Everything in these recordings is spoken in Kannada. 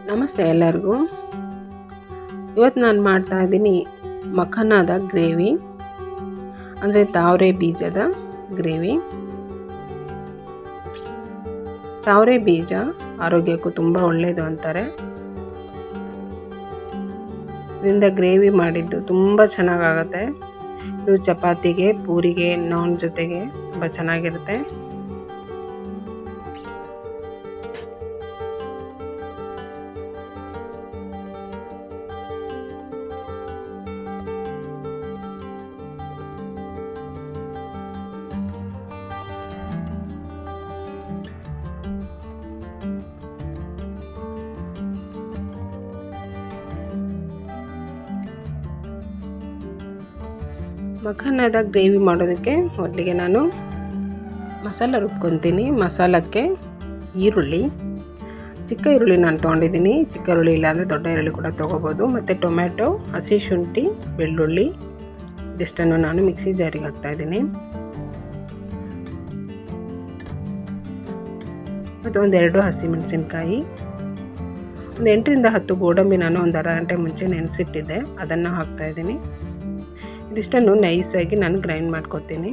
ನಮಸ್ತೆ ಎಲ್ಲರಿಗೂ. ಇವತ್ತು ನಾನು ಮಾಡ್ತಾ ಇದ್ದೀನಿ ಮಖಾನದ ಗ್ರೇವಿ, ಅಂದರೆ ತಾವರೆ ಬೀಜದ ಗ್ರೇವಿ. ತಾವರೆ ಬೀಜ ಆರೋಗ್ಯಕ್ಕೂ ತುಂಬ ಒಳ್ಳೆಯದು ಅಂತಾರೆ. ಇದರಿಂದ ಗ್ರೇವಿ ಮಾಡಿದ್ದು ತುಂಬ ಚೆನ್ನಾಗಾಗುತ್ತೆ. ಇದು ಚಪಾತಿಗೆ, ಪೂರಿಗೆ, ನಾನ್ ಜೊತೆಗೆ ತುಂಬ ಚೆನ್ನಾಗಿರುತ್ತೆ. ಮಖಾನದ ಗ್ರೇವಿ ಮಾಡೋದಕ್ಕೆ ಮೊದಲಿಗೆ ನಾನು ಮಸಾಲ ರುಬ್ಕೊತೀನಿ. ಮಸಾಲಕ್ಕೆ ಈರುಳ್ಳಿ, ಚಿಕ್ಕ ಈರುಳ್ಳಿ ನಾನು ತೊಗೊಂಡಿದ್ದೀನಿ. ಚಿಕ್ಕ ಈರುಳ್ಳಿ ಇಲ್ಲಾಂದರೆ ದೊಡ್ಡ ಈರುಳ್ಳಿ ಕೂಡ ತೊಗೋಬೋದು. ಮತ್ತು ಟೊಮೆಟೊ, ಹಸಿ ಶುಂಠಿ, ಬೆಳ್ಳುಳ್ಳಿ ಇದಿಷ್ಟನ್ನು ನಾನು ಮಿಕ್ಸಿ ಜಾರಿಗೆ ಹಾಕ್ತಾಯಿದ್ದೀನಿ. ಮತ್ತು ಒಂದೆರಡು ಹಸಿಮೆಣಸಿನ್ಕಾಯಿ, ಒಂದು 8ರಿಂದ 10 ಗೋಡಂಬಿ ನಾನು ಒಂದು ಅರ್ಧ ಗಂಟೆ ಮುಂಚೆ ನೆನೆಸಿಟ್ಟಿದ್ದೆ, ಅದನ್ನು ಹಾಕ್ತಾಯಿದ್ದೀನಿ. ಇದಿಷ್ಟನ್ನು ನೈಸಾಗಿ ನಾನು ಗ್ರೈಂಡ್ ಮಾಡ್ಕೊತೀನಿ.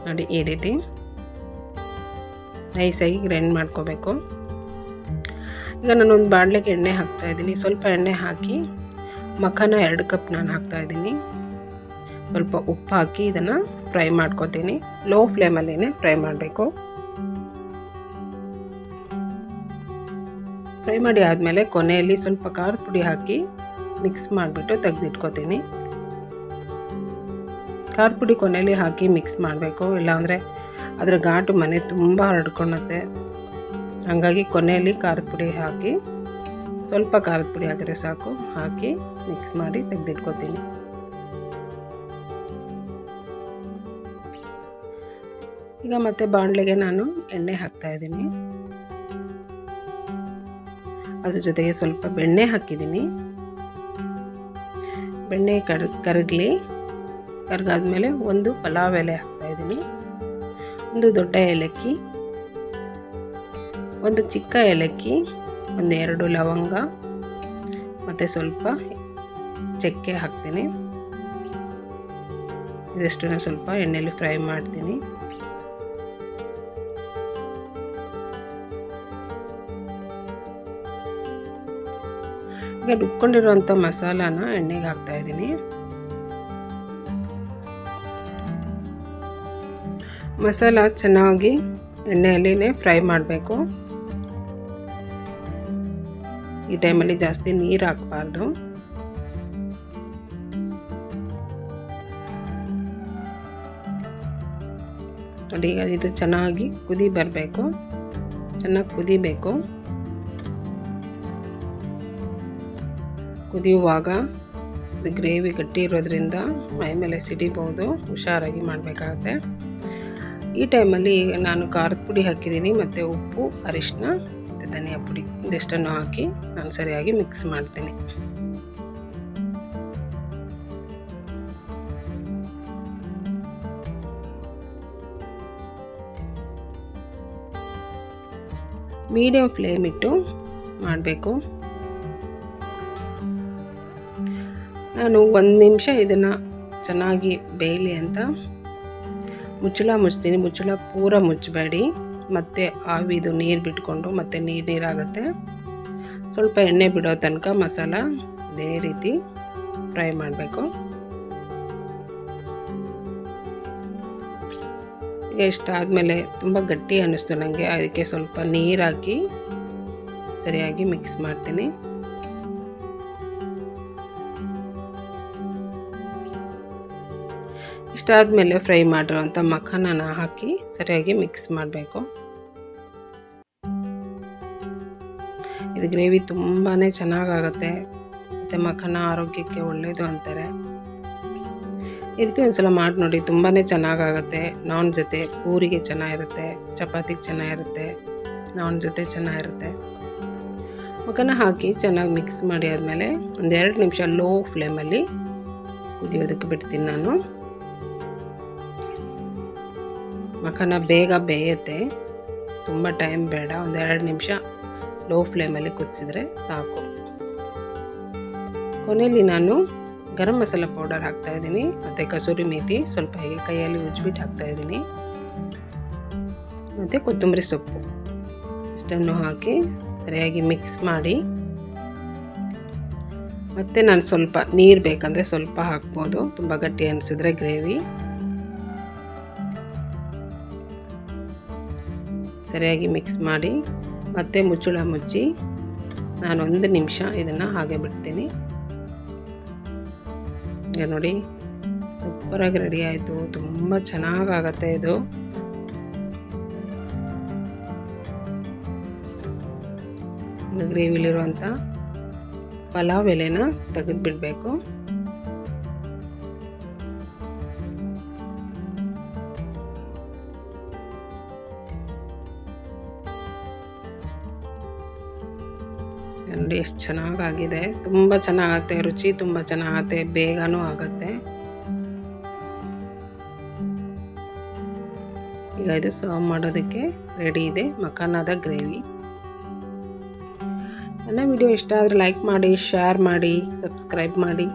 ನೋಡಿ, ಈ ರೀತಿ ನೈಸಾಗಿ ಗ್ರೈಂಡ್ ಮಾಡ್ಕೋಬೇಕು. ಈಗ ನಾನೊಂದು ಬಾಣಲೆಗೆ ಎಣ್ಣೆ ಹಾಕ್ತಾಯಿದ್ದೀನಿ. ಸ್ವಲ್ಪ ಎಣ್ಣೆ ಹಾಕಿ ಮಖಾನ 2 ಕಪ್ ನಾನು ಹಾಕ್ತಾಯಿದ್ದೀನಿ. ಸ್ವಲ್ಪ ಉಪ್ಪು ಹಾಕಿ ಇದನ್ನು ಫ್ರೈ ಮಾಡ್ಕೊತೀನಿ. ಲೋ ಫ್ಲೇಮಲ್ಲೇ ಫ್ರೈ ಮಾಡಬೇಕು. ಫ್ರೈ ಮಾಡಿ ಆದಮೇಲೆ ಕೊನೆಯಲ್ಲಿ ಸ್ವಲ್ಪ ಖಾರದ ಪುಡಿ ಹಾಕಿ ಮಿಕ್ಸ್ ಮಾಡಿಬಿಟ್ಟು ತೆಗೆದಿಟ್ಕೋತೀನಿ. ಖಾರದ ಪುಡಿ ಕೊನೆಯಲ್ಲಿ ಹಾಕಿ ಮಿಕ್ಸ್ ಮಾಡಬೇಕು, ಇಲ್ಲಾಂದರೆ ಅದರ ಘಾಟು ಮನೆ ತುಂಬ ಹರಡ್ಕೊಳುತ್ತೆ. ಹಾಗಾಗಿ ಕೊನೆಯಲ್ಲಿ ಖಾರದ ಪುಡಿ ಹಾಕಿ, ಸ್ವಲ್ಪ ಖಾರದ ಪುಡಿ ಹಾಕಿದ್ರೆ ಸಾಕು, ಹಾಕಿ ಮಿಕ್ಸ್ ಮಾಡಿ ತೆಗೆದಿಟ್ಕೋತೀನಿ. ಈಗ ಮತ್ತೆ ಬಾಣಲೆಗೆ ನಾನು ಎಣ್ಣೆ ಹಾಕ್ತಾಯಿದ್ದೀನಿ. ಅದ್ರ ಜೊತೆಗೆ ಸ್ವಲ್ಪ ಬೆಣ್ಣೆ ಹಾಕಿದ್ದೀನಿ. ಬೆಣ್ಣೆ ಕರಗಾದ್ಮೇಲೆ ಒಂದು ಪಲಾವ್ ಎಲೆ ಹಾಕ್ತಾಯಿದ್ದೀನಿ, ಒಂದು ದೊಡ್ಡ ಏಲಕ್ಕಿ, ಒಂದು ಚಿಕ್ಕ ಏಲಕ್ಕಿ, ಒಂದು 2 ಲವಂಗ ಮತ್ತು ಸ್ವಲ್ಪ ಚಕ್ಕೆ ಹಾಕ್ತೀನಿ. ಇದಷ್ಟನ್ನು ಸ್ವಲ್ಪ ಎಣ್ಣೆಯಲ್ಲಿ ಫ್ರೈ ಮಾಡ್ತೀನಿ. ಈಗ ರುಬ್ಕೊಂಡಿರುವಂಥ ಮಸಾಲಾನ ಎಣ್ಣೆಗೆ ಹಾಕ್ತಾಯಿದ್ದೀನಿ. ಮಸಾಲ ಚೆನ್ನಾಗಿ ಎಣ್ಣೆಯಲ್ಲಿನೇ ಫ್ರೈ ಮಾಡಬೇಕು. ಈ ಟೈಮಲ್ಲಿ ಜಾಸ್ತಿ ನೀರು ಹಾಕಬಾರ್ದು. ನೋಡಿ, ಈಗ ಇದು ಚೆನ್ನಾಗಿ ಕುದಿ ಬರಬೇಕು, ಚೆನ್ನಾಗಿ ಕುದಿಬೇಕು. ಕುದಿಯುವಾಗ ಗ್ರೇವಿ ಗಟ್ಟಿ ಇರೋದ್ರಿಂದ ಮೈ ಮೇಲೆ ಸಿಡಿಬೋದು, ಹುಷಾರಾಗಿ ಮಾಡಬೇಕಾಗತ್ತೆ. ಈ ಟೈಮಲ್ಲಿ ನಾನು ಖಾರದ ಪುಡಿ ಹಾಕಿದ್ದೀನಿ, ಮತ್ತು ಉಪ್ಪು, ಅರಿಶಿನ ಮತ್ತು ಧನಿಯಾ ಪುಡಿ ಇದಿಷ್ಟನ್ನು ಹಾಕಿ ನಾನು ಸರಿಯಾಗಿ ಮಿಕ್ಸ್ ಮಾಡ್ತೀನಿ. ಮೀಡಿಯಂ ಫ್ಲೇಮ್ ಇಟ್ಟು ಮಾಡಬೇಕು. ನಾನು 1 ನಿಮಿಷ ಇದನ್ನು ಚೆನ್ನಾಗಿ ಬೇಯಲಿ ಅಂತ ಮುಚ್ಚಳ ಮುಚ್ತೀನಿ. ಮುಚ್ಚಳ ಪೂರ ಮುಚ್ಚಬೇಡಿ, ಮತ್ತು ಆವಿದು ನೀರು ಬಿಟ್ಕೊಂಡು ಮತ್ತೆ ನೀರಾಗುತ್ತೆ. ಸ್ವಲ್ಪ ಎಣ್ಣೆ ಬಿಡೋ ತನಕ ಮಸಾಲ ಇದೇ ರೀತಿ ಫ್ರೈ ಮಾಡಬೇಕು. ಈಗ ಇಷ್ಟಾದಮೇಲೆ ತುಂಬ ಗಟ್ಟಿ ಅನ್ನಿಸ್ತು ನನಗೆ, ಅದಕ್ಕೆ ಸ್ವಲ್ಪ ನೀರು ಹಾಕಿ ಸರಿಯಾಗಿ ಮಿಕ್ಸ್ ಮಾಡ್ತೀನಿ. ಇಷ್ಟಾದಮೇಲೆ ಫ್ರೈ ಮಾಡಿರೋಂಥ ಮಖಾನನ ಹಾಕಿ ಸರಿಯಾಗಿ ಮಿಕ್ಸ್ ಮಾಡಬೇಕು. ಇದು ಗ್ರೇವಿ ತುಂಬಾ ಚೆನ್ನಾಗಾಗುತ್ತೆ, ಮತ್ತು ಮಖಾನ ಆರೋಗ್ಯಕ್ಕೆ ಒಳ್ಳೆಯದು ಅಂತಾರೆ. ಈ ರೀತಿ ಒಂದ್ಸಲ ಮಾಡಿ ನೋಡಿ, ತುಂಬಾ ಚೆನ್ನಾಗಾಗುತ್ತೆ. ನಾನ್ ಜೊತೆ, ಪೂರಿಗೆ ಚೆನ್ನಾಗಿರುತ್ತೆ, ಚಪಾತಿಗೆ ಚೆನ್ನಾಗಿರುತ್ತೆ, ನಾನ್ ಜೊತೆ ಚೆನ್ನಾಗಿರುತ್ತೆ. ಮಖಾನ ಹಾಕಿ ಚೆನ್ನಾಗಿ ಮಿಕ್ಸ್ ಮಾಡಿ ಆದಮೇಲೆ ಒಂದು 2 ನಿಮಿಷ ಲೋ ಫ್ಲೇಮಲ್ಲಿ ಕುದಿಯೋದಕ್ಕೆ ಬಿಡ್ತೀನಿ ನಾನು. ಮಖಾನ ಬೇಗ ಬೇಯುತ್ತೆ. ತುಂಬ ಟೈಮ್ ಬೇಡ, ಒಂದು 2 ನಿಮಿಷ ಲೋ ಫ್ಲೇಮಲ್ಲಿ ಕುದಿಸಿದ್ರೆ ಸಾಕು. ಕೊನೆಯಲ್ಲಿ ನಾನು ಗರಂ ಮಸಾಲ ಪೌಡರ್ ಹಾಕ್ತಾಯಿದ್ದೀನಿ ಮತ್ತು ಕಸೂರಿ ಮೇಥಿ ಸ್ವಲ್ಪ ಹೀಗೆ ಕೈಯಲ್ಲಿ ಉಜ್ಜಿಬಿಟ್ಟು ಹಾಕ್ತಾಯಿದ್ದೀನಿ ಮತ್ತು ಕೊತ್ತಂಬರಿ ಸೊಪ್ಪು ಇಷ್ಟನ್ನು ಹಾಕಿ ಸರಿಯಾಗಿ ಮಿಕ್ಸ್ ಮಾಡಿ, ಮತ್ತು ನಾನು ಸ್ವಲ್ಪ ನೀರು ಬೇಕಂದರೆ ಸ್ವಲ್ಪ ಹಾಕ್ಬೋದು, ತುಂಬ ಗಟ್ಟಿ ಅನಿಸಿದ್ರೆ ಗ್ರೇವಿ. ಸರಿಯಾಗಿ ಮಿಕ್ಸ್ ಮಾಡಿ ಮತ್ತೆ ಮುಚ್ಚಳ ಮುಚ್ಚಿ ನಾನು 1 ನಿಮಿಷ ಇದನ್ನು ಹಾಗೆ ಬಿಡ್ತೀನಿ. ಈಗ ನೋಡಿ ಸೂಪರಾಗಿ ರೆಡಿ ಆಯಿತು. ತುಂಬ ಚೆನ್ನಾಗಾಗತ್ತೆ ಇದು. ಗ್ರೇವಿಲಿರುವಂಥ ಪಲಾವ್ ಎಲೆನ ತೆಗೆದುಬಿಡಬೇಕು. ನೋಡಿ ಎಷ್ಟು ಚೆನ್ನಾಗಾಗಿದೆ. ತುಂಬ ಚೆನ್ನಾಗತ್ತೆ, ರುಚಿ ತುಂಬ ಚೆನ್ನಾಗತ್ತೆ, ಬೇಗನೂ ಆಗುತ್ತೆ. ಈಗ ಇದು ಸರ್ವ್ ಮಾಡೋದಕ್ಕೆ ರೆಡಿ ಇದೆ ಮಖಾನದ ಗ್ರೇವಿ. ನನ್ನ ವಿಡಿಯೋ ಇಷ್ಟ ಆದರೆ ಲೈಕ್ ಮಾಡಿ, ಶೇರ್ ಮಾಡಿ, ಸಬ್ಸ್ಕ್ರೈಬ್ ಮಾಡಿ.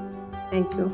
Thank you.